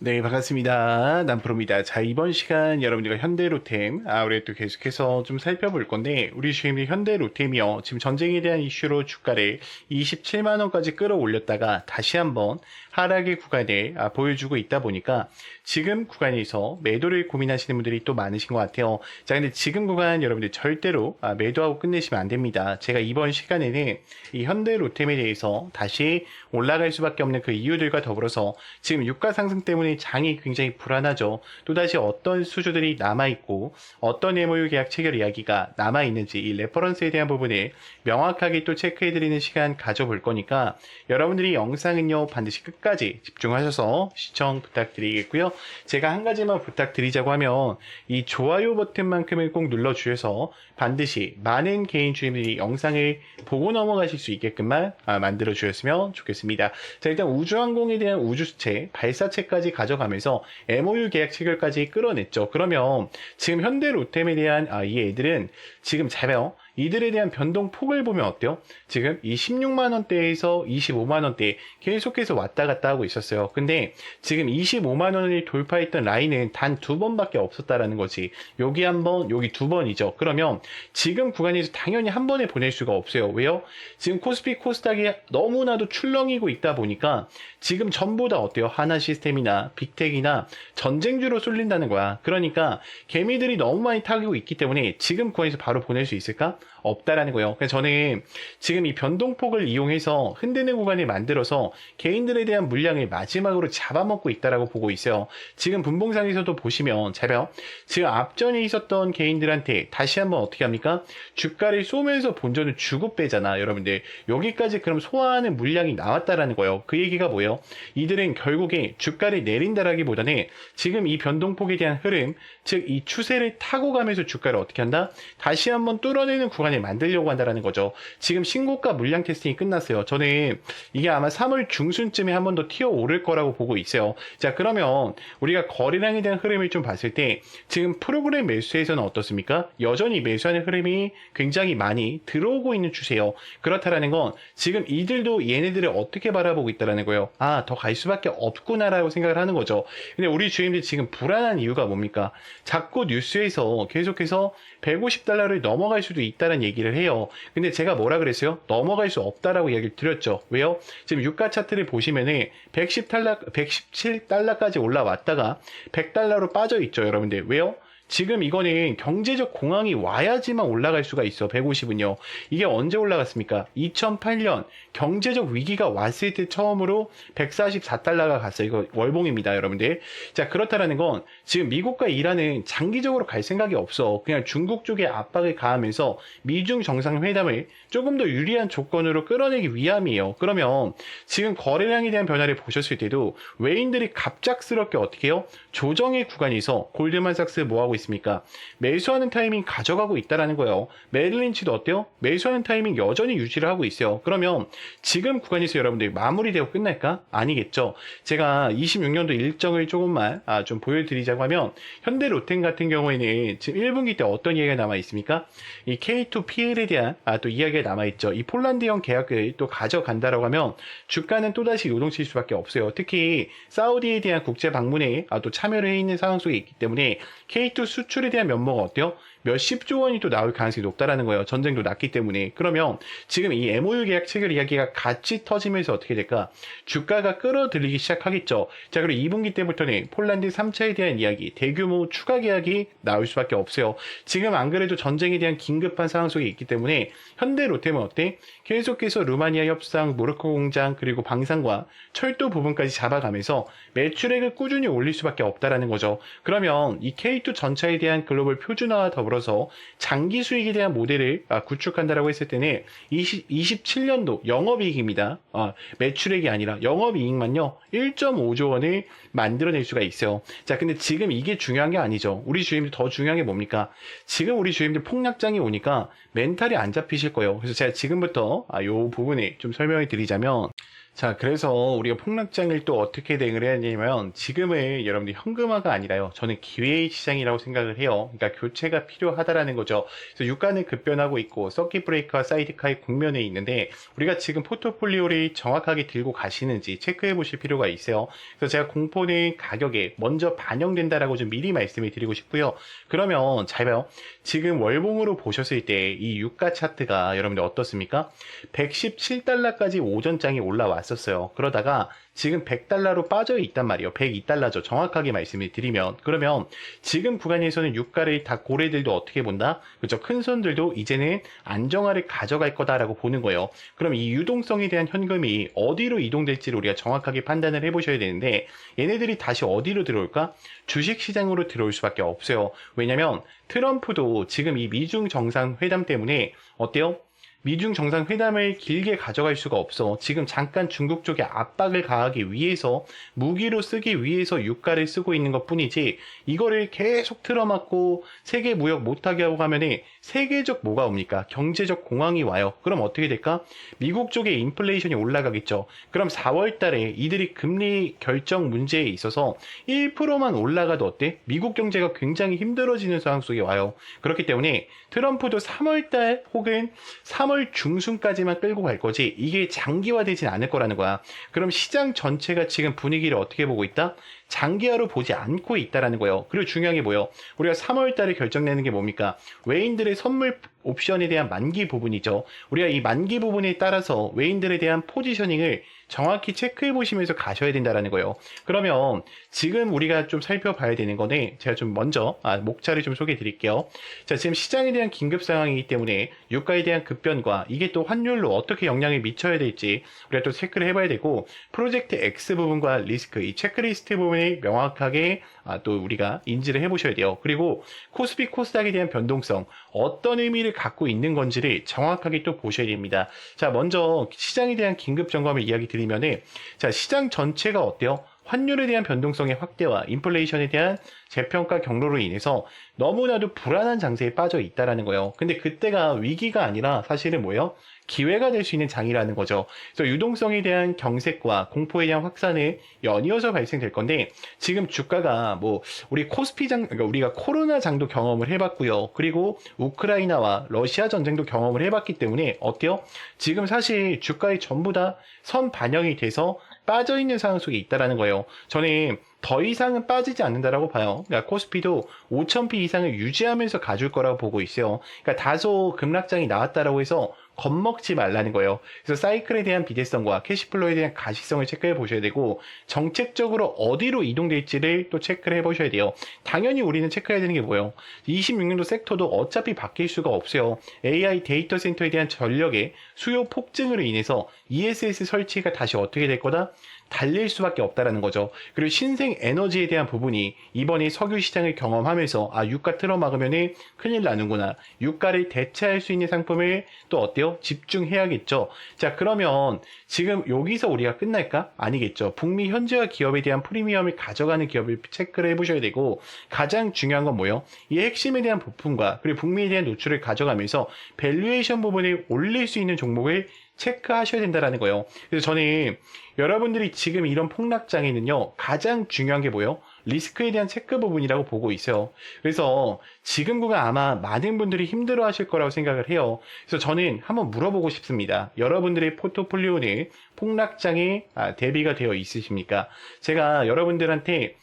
네, 반갑습니다. 남프로입니다. 자, 이번 시간 여러분들과 현대로템, 우리 또 계속해서 좀 살펴볼 건데, 우리 주임님 현대로템이요. 지금 전쟁에 대한 이슈로 주가를 27만원까지 끌어올렸다가 다시 한번 하락의 구간에 보여주고 있다 보니까 지금 구간에서 매도를 고민하시는 분들이 또 많으신 것 같아요. 자, 근데 지금 구간 여러분들 절대로 매도하고 끝내시면 안 됩니다. 제가 이번 시간에는 이 현대로템에 대해서 다시 올라갈 수밖에 없는 그 이유들과 더불어서 지금 유가 상승 때문에 장이 굉장히 불안하죠. 또다시 어떤 수주들이 남아있고 어떤 MOU 계약 체결 이야기가 남아있는지 이 레퍼런스에 대한 부분을 명확하게 또 체크해드리는 시간 가져볼 거니까 여러분들이 영상은요 반드시 끝까지 집중하셔서 시청 부탁드리겠고요. 제가 한 가지만 부탁드리자고 하면 이 좋아요 버튼만큼을 꼭 눌러주셔서 반드시 많은 개인 주임들이 영상을 보고 넘어가실 수 있게끔만 만들어 주셨으면 좋겠습니다. 자, 일단 우주항공에 대한 우주수체, 발사체까지 가져가면서 MOU 계약 체결까지 끌어냈죠. 그러면 지금 현대로템에 대한 이 애들은 지금 잘 봐요. 이들에 대한 변동폭을 보면 어때요? 지금 이 16만원대에서 25만원대 계속해서 왔다 갔다 하고 있었어요. 근데 지금 25만원을 돌파했던 라인은 단 2번밖에 없었다라는 거지. 여기 한 번, 여기 2번이죠. 그러면 지금 구간에서 당연히 한 번에 보낼 수가 없어요. 왜요? 지금 코스피 코스닥이 너무나도 출렁이고 있다 보니까 지금 전부 다 어때요? 하나 시스템이나 빅텍이나 전쟁주로 쏠린다는 거야. 그러니까 개미들이 너무 많이 타고 있기 때문에 지금 구간에서 바로 보낼 수 있을까? 없다라는 거예요. 그래서 저는 지금 이 변동폭을 이용해서 흔드는 구간을 만들어서 개인들에 대한 물량을 마지막으로 잡아먹고 있다라고 보고 있어요. 지금 분봉상에서도 보시면 잘 봐요. 지금 앞전에 있었던 개인들한테 다시 한번 어떻게 합니까? 주가를 쏘면서 본전을 주고 빼잖아, 여러분들. 여기까지 그럼 소화하는 물량이 나왔다라는 거예요. 그 얘기가 뭐예요? 이들은 결국에 주가를 내린다라기보다는 지금 이 변동폭에 대한 흐름, 즉 이 추세를 타고 가면서 주가를 어떻게 한다? 다시 한번 뚫어내는 구간을 만들려고 한다는 거죠. 지금 신고가 물량 테스팅이 끝났어요. 저는 이게 아마 3월 중순쯤에 한 번 더 튀어 오를 거라고 보고 있어요. 자, 그러면 우리가 거래량에 대한 흐름을 좀 봤을 때 지금 프로그램 매수에서는 어떻습니까? 여전히 매수하는 흐름이 굉장히 많이 들어오고 있는 추세예요. 그렇다라는 건 지금 이들도 얘네들을 어떻게 바라보고 있다라는 거예요. 더 갈 수밖에 없구나라고 생각을 하는 거죠. 근데 우리 주임들 지금 불안한 이유가 뭡니까? 자꾸 뉴스에서 계속해서 150달러를 넘어갈 수도 있다는 얘기를 해요. 근데 제가 뭐라 그랬어요? 넘어갈 수 없다라고 얘기를 드렸죠. 왜요? 지금 유가 차트를 보시면은 117달러까지 올라왔다가 100달러로 빠져 있죠, 여러분들. 왜요? 지금 이거는 경제적 공황이 와야지만 올라갈 수가 있어. 150은요. 이게 언제 올라갔습니까? 2008년 경제적 위기가 왔을 때 처음으로 144달러가 갔어요. 이거 월봉입니다, 여러분들. 자, 그렇다라는 건 지금 미국과 이란은 장기적으로 갈 생각이 없어. 그냥 중국 쪽에 압박을 가하면서 미중 정상회담을 조금 더 유리한 조건으로 끌어내기 위함이에요. 그러면 지금 거래량에 대한 변화를 보셨을 때도 외인들이 갑작스럽게 어떻게 해요? 조정의 구간에서 골드만삭스 뭐하고 있습니까? 매수하는 타이밍 가져가고 있다라는 거예요. 메릴린치도 어때요? 매수하는 타이밍 여전히 유지를 하고 있어요. 그러면 지금 구간에서 여러분들 마무리되고 끝날까? 아니겠죠. 제가 26년도 일정을 조금만 좀 보여드리자고 하면 현대로템 같은 경우에는 지금 1분기 때 어떤 이야기가 남아 있습니까? 이 K2PL에 대한 또 이야기가 남아 있죠. 이 폴란드형 계약을 또 가져간다라고 하면 주가는 또다시 요동칠 수밖에 없어요. 특히 사우디에 대한 국제 방문에 또 참여를 해 있는 상황 속에 있기 때문에 K2 수출에 대한 면모가 어때요? 몇십조 원이 또 나올 가능성이 높다라는 거예요. 전쟁도 났기 때문에. 그러면 지금 이 MOU 계약 체결 이야기가 같이 터지면서 어떻게 될까? 주가가 끌어들이기 시작하겠죠. 자, 그리고 2분기 때부터는 폴란드 3차에 대한 이야기, 대규모 추가 계약이 나올 수밖에 없어요. 지금 안 그래도 전쟁에 대한 긴급한 상황 속에 있기 때문에 현대로템은 어때? 계속해서 루마니아 협상, 모로코 공장, 그리고 방산과 철도 부분까지 잡아가면서 매출액을 꾸준히 올릴 수밖에 없다라는 거죠. 그러면 이 K2 전차에 대한 글로벌 표준화와 더불어서 장기 수익에 대한 모델을 구축한다라고 했을 때는 27년도 영업이익입니다. 매출액이 아니라 영업이익만요 1.5조 원을 만들어낼 수가 있어요. 자, 근데 지금 이게 중요한 게 아니죠. 우리 주임들 더 중요한 게 뭡니까? 지금 우리 주임들 폭락장이 오니까 멘탈이 안 잡히실 거예요. 그래서 제가 지금부터 요 부분에 좀 설명을 드리자면, 자, 그래서 우리가 폭락장을 또 어떻게 대응을 해야 되냐면 지금은 여러분들 현금화가 아니라요. 저는 기회의 시장이라고 생각을 해요. 그러니까 교체가 필요하다라는 거죠. 그래서 유가는 급변하고 있고 서킷 브레이커와 사이드카의 국면에 있는데 우리가 지금 포트폴리오를 정확하게 들고 가시는지 체크해 보실 필요가 있어요. 그래서 제가 공포는 가격에 먼저 반영된다라고 좀 미리 말씀을 드리고 싶고요. 그러면 잘 봐요. 지금 월봉으로 보셨을 때 이 유가 차트가 여러분들 어떻습니까? 117달러까지 오전장이 올라왔었어요. 그러다가 지금 100달러로 빠져 있단 말이에요. 102달러죠. 정확하게 말씀을 드리면. 그러면 지금 구간에서는 유가를 다 고래들도 어떻게 본다? 그죠? 큰 손들도 이제는 안정화를 가져갈 거다라고 보는 거예요. 그럼 이 유동성에 대한 현금이 어디로 이동될지를 우리가 정확하게 판단을 해보셔야 되는데 얘네들이 다시 어디로 들어올까? 주식시장으로 들어올 수밖에 없어요. 왜냐면 트럼프도 지금 이 미중 정상회담 때문에 어때요? 미중 정상회담을 길게 가져갈 수가 없어. 지금 잠깐 중국 쪽에 압박을 가하기 위해서 무기로 쓰기 위해서 유가를 쓰고 있는 것 뿐이지 이거를 계속 틀어막고 세계 무역 못하게 하고 가면은 세계적 뭐가 옵니까? 경제적 공황이 와요. 그럼 어떻게 될까? 미국 쪽에 인플레이션이 올라가겠죠. 그럼 4월 달에 이들이 금리 결정 문제에 있어서 1%만 올라가도 어때? 미국 경제가 굉장히 힘들어지는 상황 속에 와요. 그렇기 때문에 트럼프도 3월 달 혹은 3월 중순까지만 끌고 갈 거지 이게 장기화되진 않을 거라는 거야. 그럼 시장 전체가 지금 분위기를 어떻게 보고 있다? 장기화로 보지 않고 있다라는 거예요. 그리고 중요한 게 뭐예요? 우리가 3월 달에 결정내는 게 뭡니까? 외인들의 선물 옵션에 대한 만기 부분이죠. 우리가 이 만기 부분에 따라서 외인들에 대한 포지셔닝을 정확히 체크해 보시면서 가셔야 된다라는 거예요. 그러면 지금 우리가 좀 살펴봐야 되는 거는 제가 좀 먼저 목차를 좀 소개해 드릴게요. 자, 지금 시장에 대한 긴급 상황이기 때문에 유가에 대한 급변과 이게 또 환율로 어떻게 영향을 미쳐야 될지 우리가 또 체크를 해봐야 되고 프로젝트 X 부분과 리스크, 이 체크리스트 부분을 명확하게 또 우리가 인지를 해보셔야 돼요. 그리고 코스피 코스닥에 대한 변동성 어떤 의미를 갖고 있는 건지를 정확하게 또 보셔야 됩니다. 자, 먼저 시장에 대한 긴급 점검을 이야기 드리면은 자, 시장 전체가 어때요? 환율에 대한 변동성의 확대와 인플레이션에 대한 재평가 경로로 인해서 너무나도 불안한 장세에 빠져 있다라는 거예요. 근데 그때가 위기가 아니라 사실은 뭐예요? 기회가 될 수 있는 장이라는 거죠. 그래서 유동성에 대한 경색과 공포에 대한 확산에 연이어서 발생될 건데 지금 주가가 뭐 우리 코스피장 그러니까 우리가 코로나 장도 경험을 해봤고요. 그리고 우크라이나와 러시아 전쟁도 경험을 해봤기 때문에 어때요? 지금 사실 주가에 전부 다 선 반영이 돼서 빠져 있는 상황 속에 있다라는 거예요. 저는 더 이상은 빠지지 않는다라고 봐요. 그러니까 코스피도 5,000p 이상을 유지하면서 가줄 거라고 보고 있어요. 그러니까 다소 급락장이 나왔다라고 해서 겁먹지 말라는 거예요. 그래서 사이클에 대한 비대성과 캐시플로우에 대한 가시성을 체크해 보셔야 되고 정책적으로 어디로 이동될지를 또 체크를 해 보셔야 돼요. 당연히 우리는 체크해야 되는 게 뭐예요? 26년도 섹터도 어차피 바뀔 수가 없어요. AI 데이터 센터에 대한 전력의 수요 폭증으로 인해서 ESS 설치가 다시 어떻게 될 거다? 달릴 수밖에 없다라는 거죠. 그리고 신생 에너지에 대한 부분이 이번에 석유 시장을 경험하면서 유가 틀어막으면 큰일 나는구나. 유가를 대체할 수 있는 상품을 또 어때요? 집중해야겠죠. 자, 그러면 지금 여기서 우리가 끝날까? 아니겠죠. 북미 현지화 기업에 대한 프리미엄을 가져가는 기업을 체크를 해보셔야 되고 가장 중요한 건 뭐예요? 이 핵심에 대한 부품과 그리고 북미에 대한 노출을 가져가면서 밸류에이션 부분을 올릴 수 있는 종목을 체크하셔야 된다는 거예요. 그래서 저는 여러분들이 지금 이런 폭락장에는요, 가장 중요한 게 뭐예요? 리스크에 대한 체크 부분이라고 보고 있어요. 그래서 지금 구간 아마 많은 분들이 힘들어 하실 거라고 생각을 해요. 그래서 저는 한번 물어보고 싶습니다. 여러분들의 포트폴리오는 폭락장에 대비가 되어 있으십니까? 제가 여러분들한테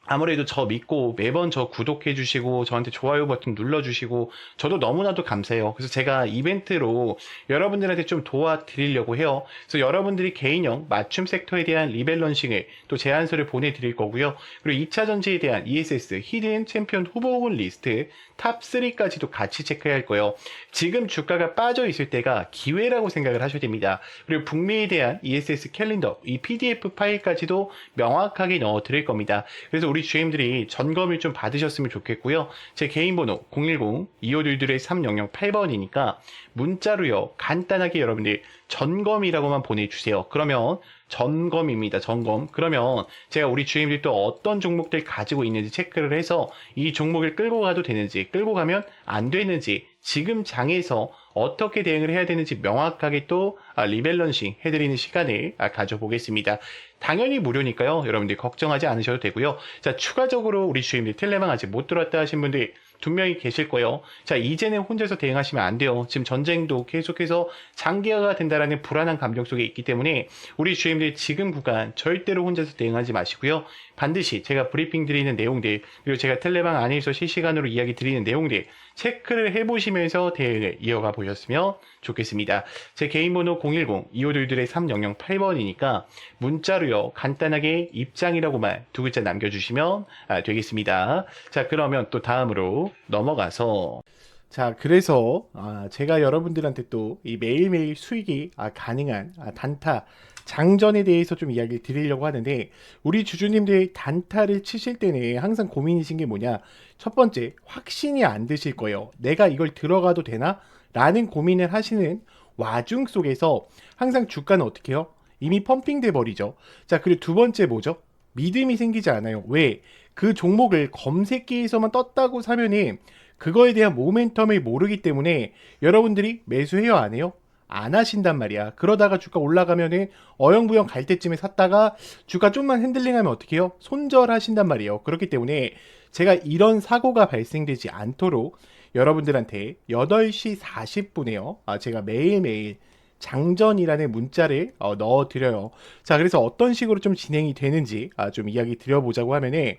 아무래도 저 믿고 매번 저 구독해 주시고 저한테 좋아요 버튼 눌러 주시고 저도 너무나도 감사해요. 그래서 제가 이벤트로 여러분들한테 좀 도와드리려고 해요. 그래서 여러분들이 개인형 맞춤 섹터에 대한 리밸런싱을 또 제안서를 보내드릴 거고요. 그리고 2차 전지에 대한 ESS 히든 챔피언 후보군 리스트 탑 3까지도 같이 체크해야 할 거예요. 지금 주가가 빠져 있을 때가 기회라고 생각을 하셔야 됩니다. 그리고 북미에 대한 ESS 캘린더 이 PDF 파일까지도 명확하게 넣어 드릴 겁니다. 그래서 우리 GM들이 점검을 좀 받으셨으면 좋겠고요. 제 개인 번호 010-2522-3008번이니까 문자로요. 간단하게 여러분들 점검이라고만 보내주세요. 그러면 점검입니다. 점검. 그러면 제가 우리 GM들이 또 어떤 종목들 가지고 있는지 체크를 해서 이 종목을 끌고 가도 되는지 끌고 가면 안 되는지 지금 장에서 어떻게 대응을 해야 되는지 명확하게 또 리밸런싱 해드리는 시간을 가져보겠습니다. 당연히 무료니까요. 여러분들 걱정하지 않으셔도 되고요. 자, 추가적으로 우리 주임들 텔레망 아직 못 들어왔다 하신 분들 분명히 계실 거예요. 자, 이제는 혼자서 대응하시면 안 돼요. 지금 전쟁도 계속해서 장기화가 된다라는 불안한 감정 속에 있기 때문에 우리 주임들 지금 구간 절대로 혼자서 대응하지 마시고요. 반드시 제가 브리핑 드리는 내용들, 그리고 제가 텔레방 안에서 실시간으로 이야기 드리는 내용들 체크를 해보시면서 대응을 이어가 보셨으면 좋겠습니다. 제 개인 번호 010-2522-3008번이니까 문자로요, 간단하게 입장이라고만 두 글자 남겨주시면 되겠습니다. 자, 그러면 또 다음으로 넘어가서, 자, 그래서 제가 여러분들한테 또 이 매일매일 수익이 가능한 단타 장전에 대해서 좀 이야기를 드리려고 하는데, 우리 주주님들 단타를 치실 때는 항상 고민이신 게 뭐냐? 첫 번째, 확신이 안 드실 거예요. 내가 이걸 들어가도 되나? 라는 고민을 하시는 와중 속에서 항상 주가는 어떻게 해요? 이미 펌핑돼 버리죠. 자, 그리고 두 번째 뭐죠? 믿음이 생기지 않아요. 왜? 그 종목을 검색기에서만 떴다고 사면은 그거에 대한 모멘텀을 모르기 때문에 여러분들이 매수해요, 안 해요? 안 하신단 말이야. 그러다가 주가 올라가면은 어영부영 갈 때쯤에 샀다가 주가 좀만 핸들링하면 어떻게 해요? 손절하신단 말이에요. 그렇기 때문에 제가 이런 사고가 발생되지 않도록 여러분들한테 8시 40분에요. 제가 매일매일 장전이라는 문자를 넣어드려요. 자, 그래서 어떤 식으로 좀 진행이 되는지 좀 이야기 드려보자고 하면은,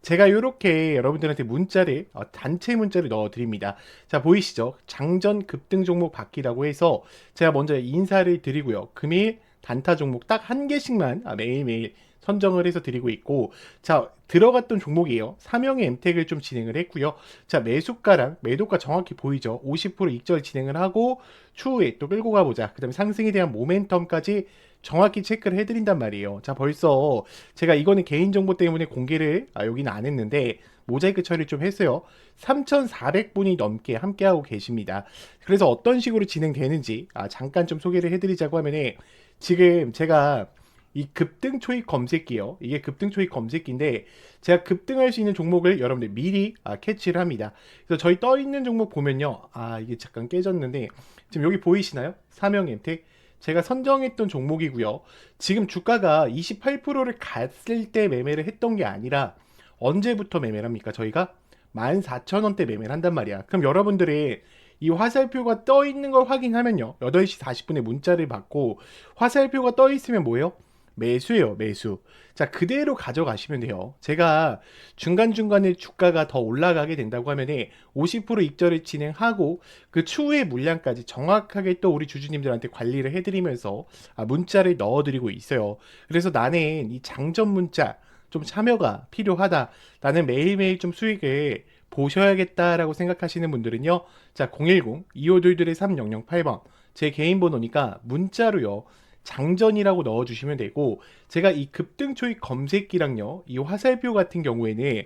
제가 이렇게 여러분들한테 문자를 단체 문자를 넣어드립니다. 자, 보이시죠? 장전 급등 종목 받기라고 해서 제가 먼저 인사를 드리고요. 금일 단타 종목 딱 한 개씩만 매일매일 선정을 해서 드리고 있고, 자, 들어갔던 종목이에요. 삼형의 엠텍을 좀 진행을 했고요. 자, 매수가랑 매도가 정확히 보이죠? 50% 익절 진행을 하고 추후에 또 끌고 가보자. 그 다음에 상승에 대한 모멘텀까지 정확히 체크를 해드린단 말이에요. 자, 벌써 제가 이거는 개인정보 때문에 공개를 여기는 안 했는데 모자이크 처리를 좀 했어요. 3,400분이 넘게 함께하고 계십니다. 그래서 어떤 식으로 진행되는지 잠깐 좀 소개를 해드리자고 하면은, 지금 제가 이 급등 초입 검색기요. 이게 급등 초입 검색기인데 제가 급등할 수 있는 종목을 여러분들 미리 캐치를 합니다. 그래서 저희 떠 있는 종목 보면요. 이게 잠깐 깨졌는데 지금 여기 보이시나요? 삼형엠텍. 제가 선정했던 종목이고요. 지금 주가가 28%를 갔을 때 매매를 했던 게 아니라 언제부터 매매를 합니까? 저희가 14,000원대 매매를 한단 말이야. 그럼 여러분들이 이 화살표가 떠 있는 걸 확인하면요. 8시 40분에 문자를 받고 화살표가 떠 있으면 뭐예요? 매수예요, 매수. 자, 그대로 가져가시면 돼요. 제가 중간중간에 주가가 더 올라가게 된다고 하면은 50% 익절을 진행하고 그 추후의 물량까지 정확하게 또 우리 주주님들한테 관리를 해드리면서 문자를 넣어드리고 있어요. 그래서 나는 이 장전 문자 좀 참여가 필요하다. 나는 매일매일 좀 수익을 보셔야겠다라고 생각하시는 분들은요. 자, 010-2522-3008번 제 개인 번호니까 문자로요. 장전이라고 넣어주시면 되고, 제가 이 급등 초입 검색기랑요, 이 화살표 같은 경우에는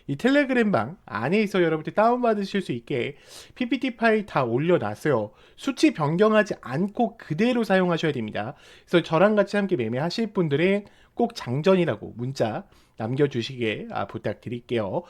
이 텔레그램방 안에서 여러분들 다운받으실 수 있게 PPT 파일 다 올려놨어요. 수치 변경하지 않고 그대로 사용하셔야 됩니다. 그래서 저랑 같이 함께 매매하실 분들은 꼭 장전이라고 문자 남겨주시길 부탁드릴게요.